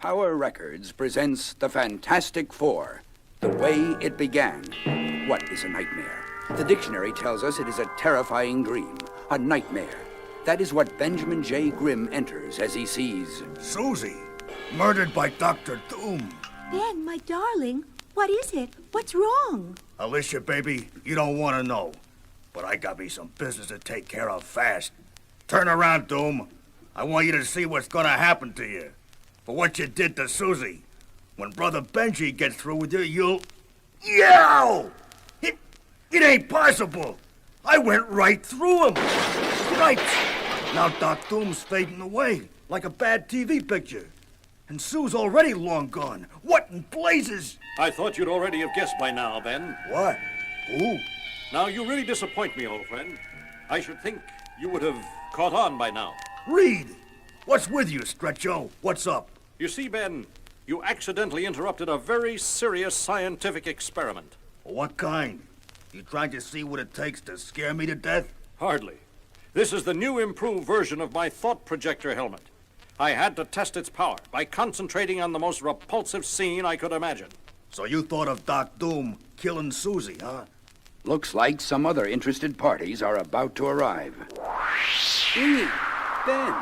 Power Records presents The Fantastic Four, The Way It Began. What is a nightmare? The dictionary tells us it is a terrifying dream, a nightmare. That is what Benjamin J. Grimm enters as he sees Susie, murdered by Dr. Doom. Ben, my darling, what is it? What's wrong? Alicia, baby, you don't want to know. But I got me some business to take care of fast. Turn around, Doom. I want you to see what's gonna happen to you. For what you did to Susie. When Brother Benji gets through with you, you'll... Yow! It ain't possible. I went right through him. Right. Now Doc Doom's fading away, like a bad TV picture. And Sue's already long gone. What in blazes? I thought you'd already have guessed by now, Ben. What? Who? Now, you really disappoint me, old friend. I should think you would have caught on by now. Reed! What's with you, Stretcho? What's up? You see, Ben, you accidentally interrupted a very serious scientific experiment. What kind? You trying to see what it takes to scare me to death? Hardly. This is the new improved version of my thought projector helmet. I had to test its power by concentrating on the most repulsive scene I could imagine. So you thought of Doc Doom killing Susie, huh? Looks like some other interested parties are about to arrive. Reed, Ben,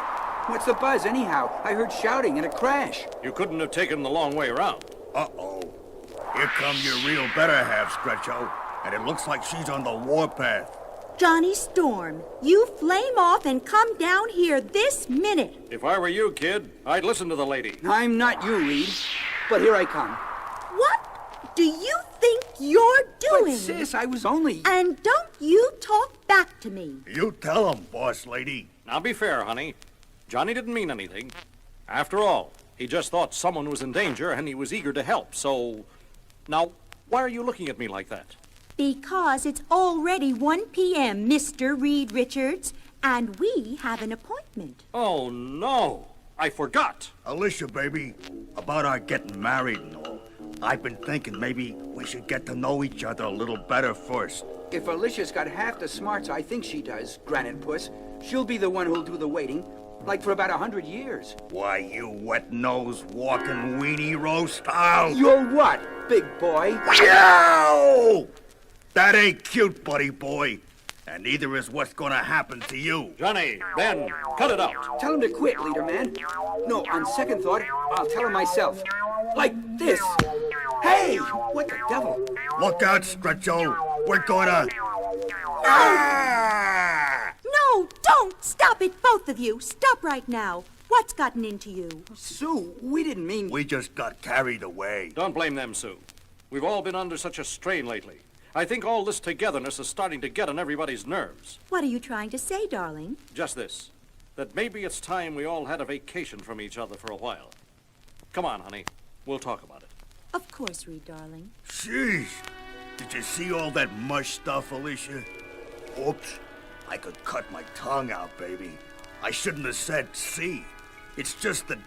what's the buzz anyhow? I heard shouting and a crash. You couldn't have taken the long way around. Uh-oh. Here come your real better half, Stretcho. And it looks like she's on the warpath. Johnny Storm, you flame off and come down here this minute. If I were you, kid, I'd listen to the lady. I'm not you, Reed, but here I come. What do you think you're doing? But sis, I was only... And don't you talk back to me. You tell him, boss lady. Now be fair, honey. Johnny didn't mean anything. After all, he just thought someone was in danger and he was eager to help, so... Now, why are you looking at me like that? Because it's already 1 p.m., Mr. Reed Richards, and we have an appointment. Oh, no. I forgot. Alicia, baby, about our getting married and all. I've been thinking maybe we should get to know each other a little better first. If Alicia's got half the smarts I think she does, Granite Puss, she'll be the one who'll do the waiting, like for about 100 years. Why, you wet-nosed, walking weenie roast? Oh! You're what, big boy? Yow! That ain't cute, buddy boy. And neither is what's gonna happen to you. Johnny, Ben, cut it out. Tell him to quit, leader man. No, on second thought, I'll tell him myself. Like this. Hey, what the devil? Look out, Stretcho. We're gonna... Ah! No, don't! Stop it, both of you. Stop right now. What's gotten into you? Sue, we didn't mean... We just got carried away. Don't blame them, Sue. We've all been under such a strain lately. I think all this togetherness is starting to get on everybody's nerves. What are you trying to say, darling? Just this, that maybe it's time we all had a vacation from each other for a while. Come on, honey. We'll talk about it. Of course, Reed, darling. Sheesh. Did you see all that mush stuff, Alicia? Oops. I could cut my tongue out, baby. I shouldn't have said see. It's just that,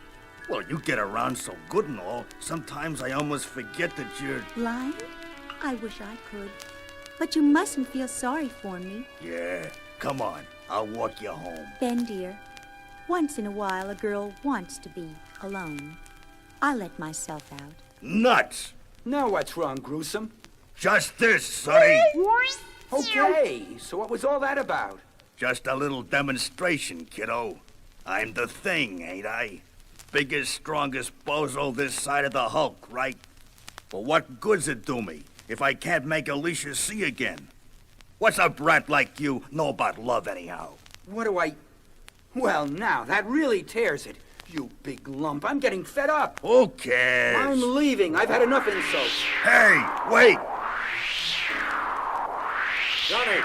well, you get around so good and all, sometimes I almost forget that you're... Blind? I wish I could. But you mustn't feel sorry for me. Yeah, come on. I'll walk you home. Ben, dear, once in a while a girl wants to be alone. I let myself out. Nuts! Now what's wrong, Gruesome? Just this, Sonny. Okay, so what was all that about? Just a little demonstration, kiddo. I'm the thing, ain't I? Biggest, strongest bozo this side of the Hulk, right? But what good's it do me if I can't make Alicia see again? What's a brat like you know about love anyhow? What do I... Well, now, that really tears it. You big lump, I'm getting fed up. Who cares? I'm leaving. I've had enough insults. Hey, wait! Johnny,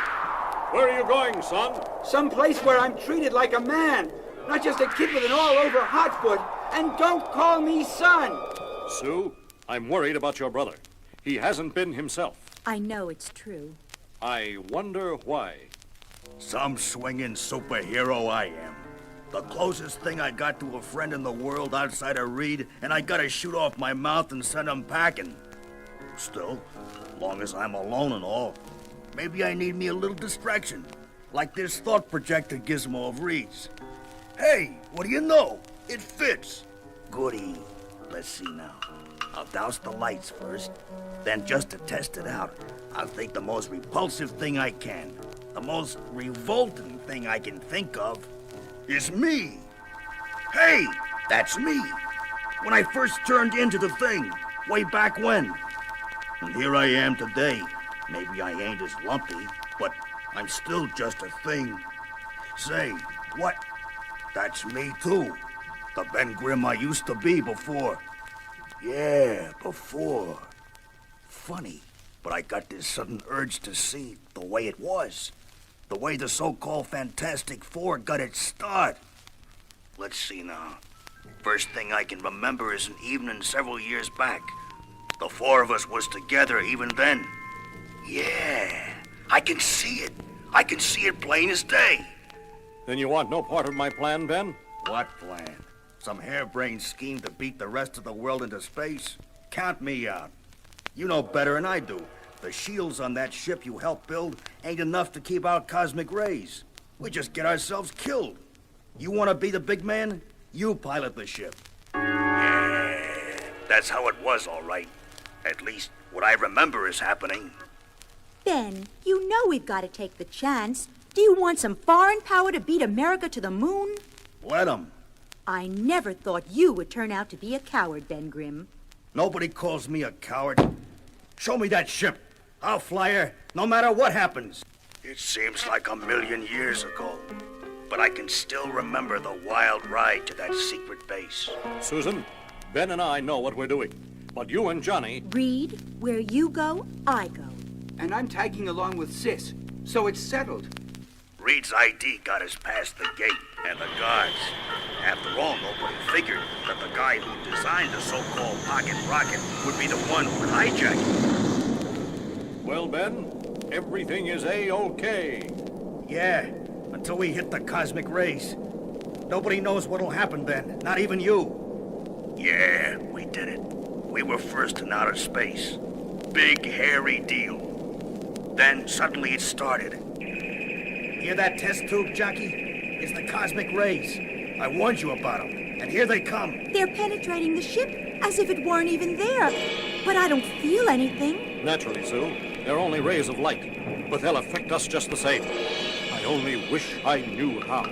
where are you going, son? Someplace where I'm treated like a man, not just a kid with an all-over hotfoot. And don't call me son. Sue, I'm worried about your brother. He hasn't been himself. I know it's true. I wonder why. Some swinging superhero I am. The closest thing I got to a friend in the world outside of Reed, and I gotta shoot off my mouth and send him packing. Still, long as I'm alone and all, maybe I need me a little distraction, like this thought projector gizmo of Reed's. Hey, what do you know? It fits. Goody. let's see now. I'll douse the lights first. Then, just to test it out, I'll think the most repulsive thing I can, the most revolting thing I can think of, is me. Hey, that's me. When I first turned into the thing, way back when. And here I am today. Maybe I ain't as lumpy, but I'm still just a thing. Say, what? That's me too. The Ben Grimm I used to be before. Yeah, before. Funny, but I got this sudden urge to see the way it was. The way the so-called Fantastic Four got its start. Let's see now. First thing I can remember is an evening several years back. The four of us was together even then. Yeah, I can see it. I can see it plain as day. Then you want no part of my plan, Ben? What plan? Some harebrained scheme to beat the rest of the world into space? Count me out. You know better than I do. The shields on that ship you helped build ain't enough to keep out cosmic rays. We just get ourselves killed. You want to be the big man? You pilot the ship. Yeah, that's how it was, all right. At least, what I remember is happening. Ben, you know we've got to take the chance. Do you want some foreign power to beat America to the moon? Let 'em. I never thought you would turn out to be a coward, Ben Grimm. Nobody calls me a coward. Show me that ship. I'll fly her, no matter what happens. It seems like a million years ago, but I can still remember the wild ride to that secret base. Susan, Ben and I know what we're doing. But you and Johnny... Reed, where you go, I go. And I'm tagging along with Sis, so it's settled. Reed's ID got us past the gate and the guards. After all, nobody figured that the guy who designed the so-called pocket rocket would be the one who would hijack it. Well, Ben, everything is A-OK. Yeah, until we hit the cosmic rays. Nobody knows what'll happen then, not even you. Yeah, we did it. We were first in outer space. Big, hairy deal. Then suddenly it started. Hear that test tube, Jockey? It's the cosmic rays. I warned you about them, and here they come. They're penetrating the ship as if it weren't even there. But I don't feel anything. Naturally, Sue. They're only rays of light, but they'll affect us just the same. I only wish I knew how.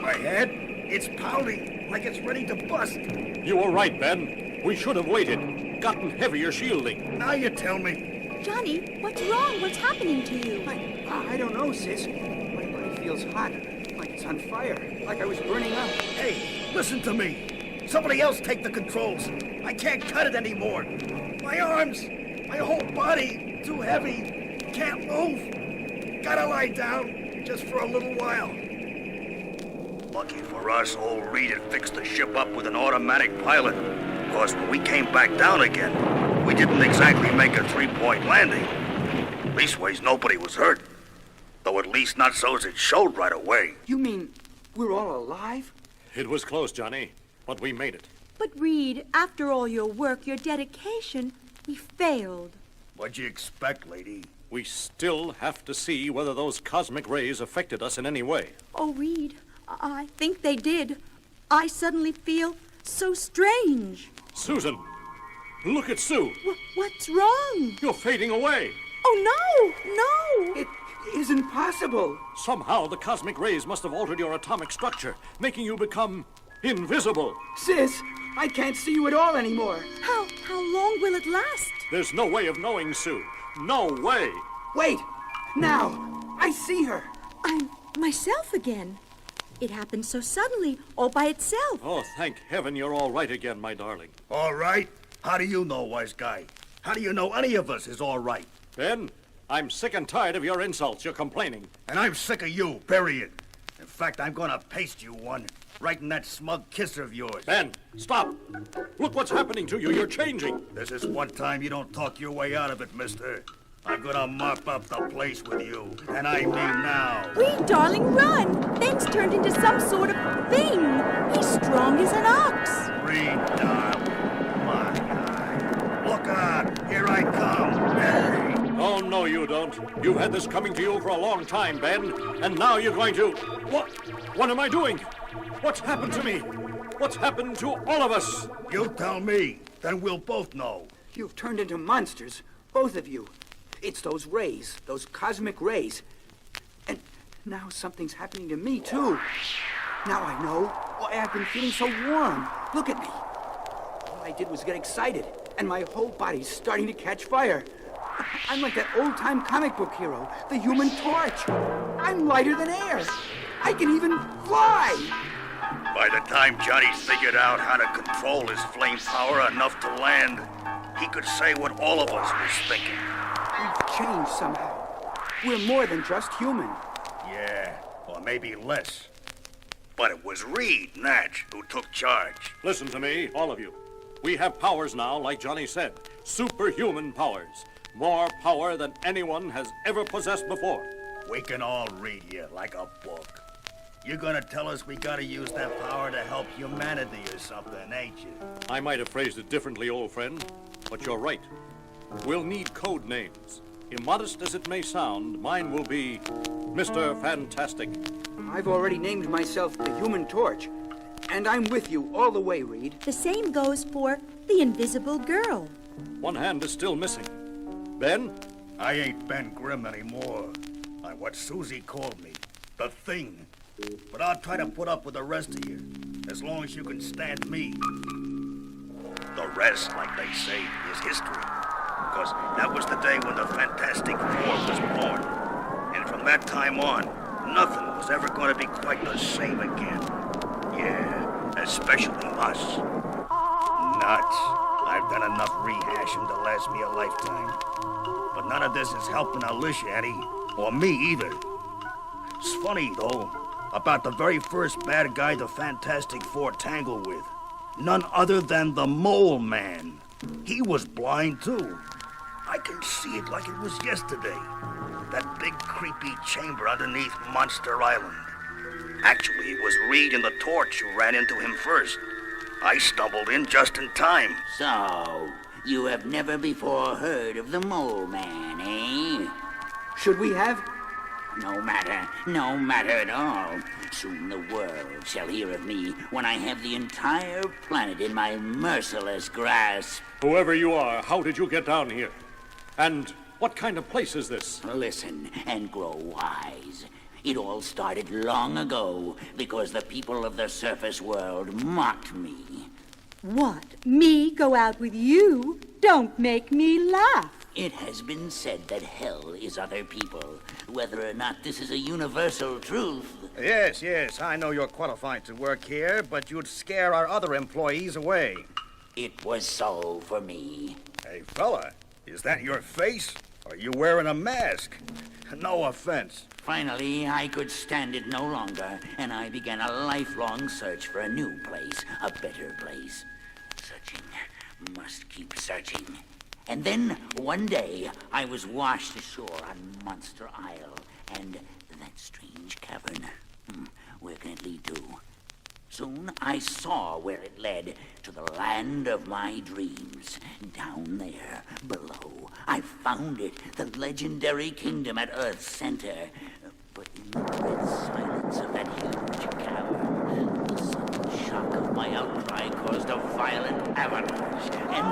My head? It's pounding like it's ready to bust. You were right, Ben. We should have waited. Gotten heavier shielding. Now you tell me. Johnny, what's wrong? What's happening to you? I don't know, Sis. My body feels hot, like it's on fire, like I was burning up. Hey, listen to me. Somebody else take the controls. I can't cut it anymore. My arms, my whole body, too heavy. Can't move. Gotta lie down, just for a little while. Lucky for us, old Reed had fixed the ship up with an automatic pilot. Of course, when we came back down again, we didn't exactly make a three-point landing. Leastways, nobody was hurt. Though at least not so as it showed right away. You mean we're all alive? It was close, Johnny, but we made it. But Reed, after all your work, your dedication, we failed. What'd you expect, lady? We still have to see whether those cosmic rays affected us in any way. Oh, Reed, I think they did. I suddenly feel so strange. Susan, look at Sue. What's wrong? You're fading away. Oh, no! It isn't possible. Somehow the cosmic rays must have altered your atomic structure, making you become invisible. Sis, I can't see you at all anymore. How long will it last? There's no way of knowing, Sue. No way. Wait, now, I see her. I'm myself again. It happened so suddenly, all by itself. Oh, thank heaven you're all right again, my darling. All right? How do you know, wise guy? How do you know any of us is all right? Ben, I'm sick and tired of your insults. You're complaining. And I'm sick of you, period. In fact, I'm gonna paste you one, right in that smug kiss of yours. Ben, stop. Look what's happening to you. You're changing. This is one time you don't talk your way out of it, mister. I'm gonna mop up the place with you, and I mean now. Reed, darling, run! Ben's turned into some sort of thing. He's strong as an ox. Reed, darling. My God. Look out. Here I come. Hey. Oh, no, you don't. You've had this coming to you for a long time, Ben. And now you're going to... What? What am I doing? What's happened to me? What's happened to all of us? You tell me. Then we'll both know. You've turned into monsters, both of you. It's those rays, those cosmic rays. And now something's happening to me, too. Now I know why I've been feeling so warm. Look at me. All I did was get excited, and my whole body's starting to catch fire. I'm like that old-time comic book hero, the Human Torch. I'm lighter than air. I can even fly. By the time Johnny figured out how to control his flame power enough to land, he could say what all of us was thinking. We've changed somehow. We're more than just human. Yeah, or maybe less. But it was Reed, Natch, who took charge. Listen to me, all of you. We have powers now, like Johnny said. Superhuman powers. More power than anyone has ever possessed before. We can all read you like a book. You're gonna tell us we gotta use that power to help humanity or something, ain't you? I might have phrased it differently, old friend, but you're right. We'll need code names. Immodest as it may sound, mine will be Mr. Fantastic. I've already named myself the Human Torch. And I'm with you all the way, Reed. The same goes for the Invisible Girl. One hand is still missing. Ben? I ain't Ben Grimm anymore. I'm what Susie called me, the Thing. But I'll try to put up with the rest of you, as long as you can stand me. The rest, like they say, is history. Because that was the day when the Fantastic Four was born. And from that time on, nothing was ever going to be quite the same again. Yeah, especially us. Nuts. I've done enough rehashing to last me a lifetime. But none of this is helping Alicia any, or me either. It's funny, though, about the very first bad guy the Fantastic Four tangled with. None other than the Mole Man. He was blind, too. I can see it like it was yesterday. That big, creepy chamber underneath Monster Island. Actually, it was Reed and the Torch who ran into him first. I stumbled in just in time. So, you have never before heard of the Mole Man, eh? Should we have? No matter at all. Soon the world shall hear of me when I have the entire planet in my merciless grasp. Whoever you are, how did you get down here? And what kind of place is this? Listen and grow wise. It all started long ago because the people of the surface world mocked me. What? Me go out with you? Don't make me laugh. It has been said that hell is other people. Whether or not this is a universal truth. Yes, I know you're qualified to work here, but you'd scare our other employees away. It was so for me. Hey, fella, is that your face? Are you wearing a mask? No offense. Finally, I could stand it no longer, and I began a lifelong search for a new place, a better place. Searching, must keep searching. And then, one day, I was washed ashore on Monster Isle, and that strange cavern. Where can it lead to? Soon I saw where it led, to the land of my dreams. Down there, below, I found it, the legendary kingdom at Earth's center. But in the dread silence of that huge cavern, the sudden shock of my outcry caused a violent avalanche, and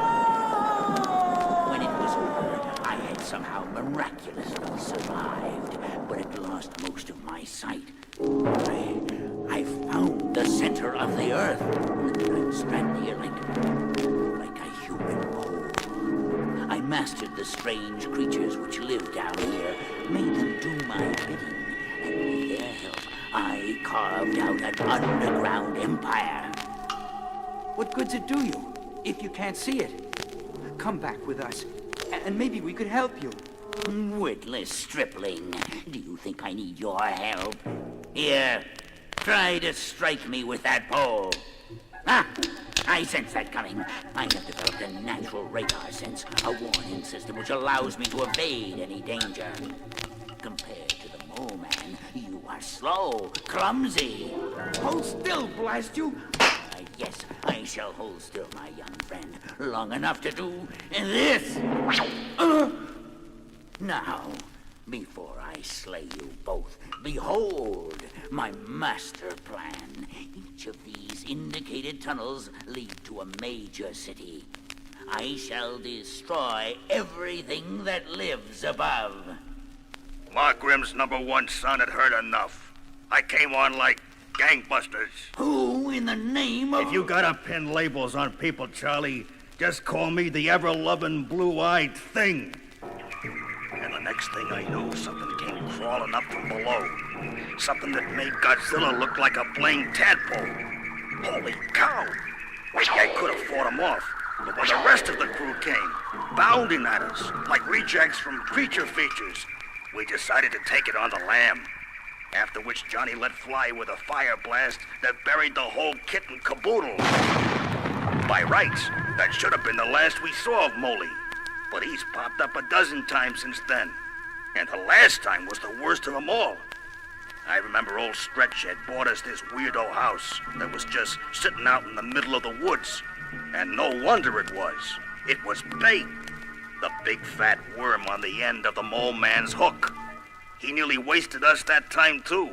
when it was over, I had somehow miraculously survived, but had lost most of my sight. I found the center of the earth, and strand here like a human mole. I mastered the strange creatures which lived down here, made them do my bidding, and with their help, I carved out an underground empire. What good's it do you if you can't see it? Come back with us, and maybe we could help you. Witless stripling, do you think I need your help? Here, try to strike me with that pole. Ah, I sense that coming. I have developed a natural radar sense, a warning system which allows me to evade any danger. Compared to the Mole Man, you are slow, clumsy. Hold still, blast you! Yes, I shall hold still, my young friend, long enough to do this. Now, before I slay you both, behold my master plan. Each of these indicated tunnels lead to a major city. I shall destroy everything that lives above. Mark Grimm's #1 son had heard enough. I came on like gangbusters. Who in the name of... If you gotta pin labels on people, Charlie, just call me the ever-loving blue-eyed thing. And the next thing I know, something came crawling up from below. Something that made Godzilla look like a blamed tadpole. Holy cow! I could have fought him off, but when the rest of the crew came, bounding at us, like rejects from Creature Features, we decided to take it on the lam. After which Johnny let fly with a fire blast that buried the whole kit and caboodle. By rights, that should have been the last we saw of Moley. But he's popped up a dozen times since then. And the last time was the worst of them all. I remember old Stretch had bought us this weirdo house that was just sitting out in the middle of the woods. And no wonder it was. It was bait. The big fat worm on the end of the mole man's hook. He nearly wasted us that time too.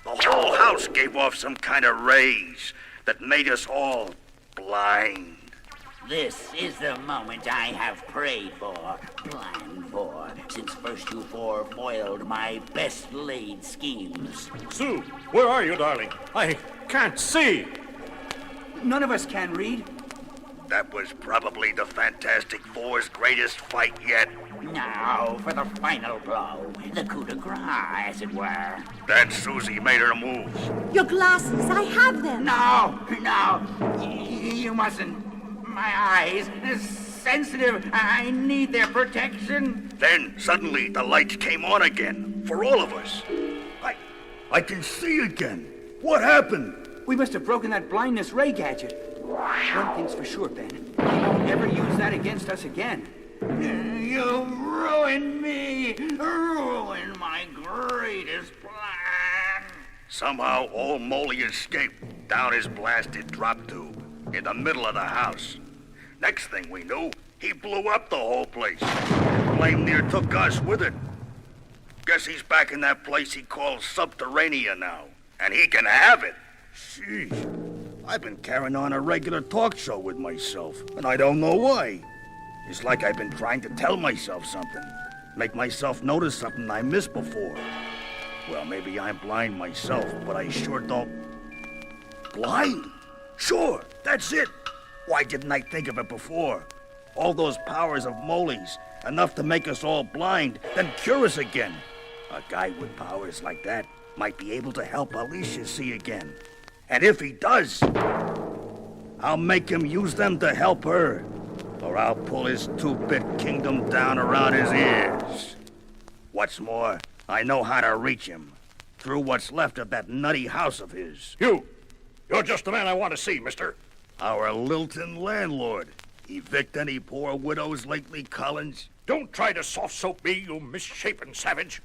The whole house gave off some kind of rays that made us all blind. This is the moment I have prayed for, planned for, since first you four foiled my best laid schemes. Sue, where are you, darling? I can't see. None of us can, Reed. That was probably the Fantastic Four's greatest fight yet. Now for the final blow, the coup de grace, as it were. Then Susie made her moves. Your glasses, I have them. No, you mustn't. My eyes, they're sensitive. I need their protection. Then suddenly the lights came on again for all of us. I can see again. What happened? We must have broken that blindness ray gadget. One thing's for sure, Ben. He won't ever use that against us again. You ruined me. Ruined my greatest plan. Somehow old Moley escaped down his blasted drop tube in the middle of the house. Next thing we knew, he blew up the whole place. Blame near took us with it. Guess he's back in that place he calls Subterranea now. And he can have it. Sheesh. I've been carrying on a regular talk show with myself, and I don't know why. It's like I've been trying to tell myself something. Make myself notice something I missed before. Well, maybe I'm blind myself, but I sure don't... Blind? Sure, that's it. Why didn't I think of it before? All those powers of Moley's, enough to make us all blind, then cure us again. A guy with powers like that might be able to help Alicia see again. And if he does, I'll make him use them to help her. Or I'll pull his two-bit kingdom down around his ears. What's more, I know how to reach him. Through what's left of that nutty house of his. You're just the man I want to see, mister. Our Lilton landlord. Evict any poor widows lately, Collins? Don't try to soft-soap me, you misshapen savage.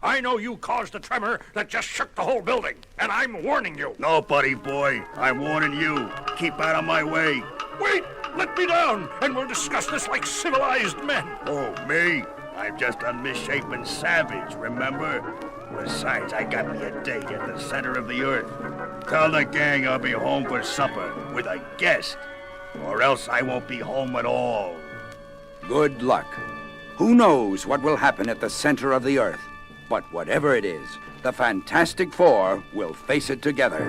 I know you caused a tremor that just shook the whole building, and I'm warning you. No, buddy boy. I'm warning you. Keep out of my way. Wait! Let me down, and we'll discuss this like civilized men. Oh, me? I'm just a misshapen savage, remember? Besides, I got me a date at the center of the earth. Tell the gang I'll be home for supper with a guest, or else I won't be home at all. Good luck. Who knows what will happen at the center of the earth? But whatever it is, the Fantastic Four will face it together.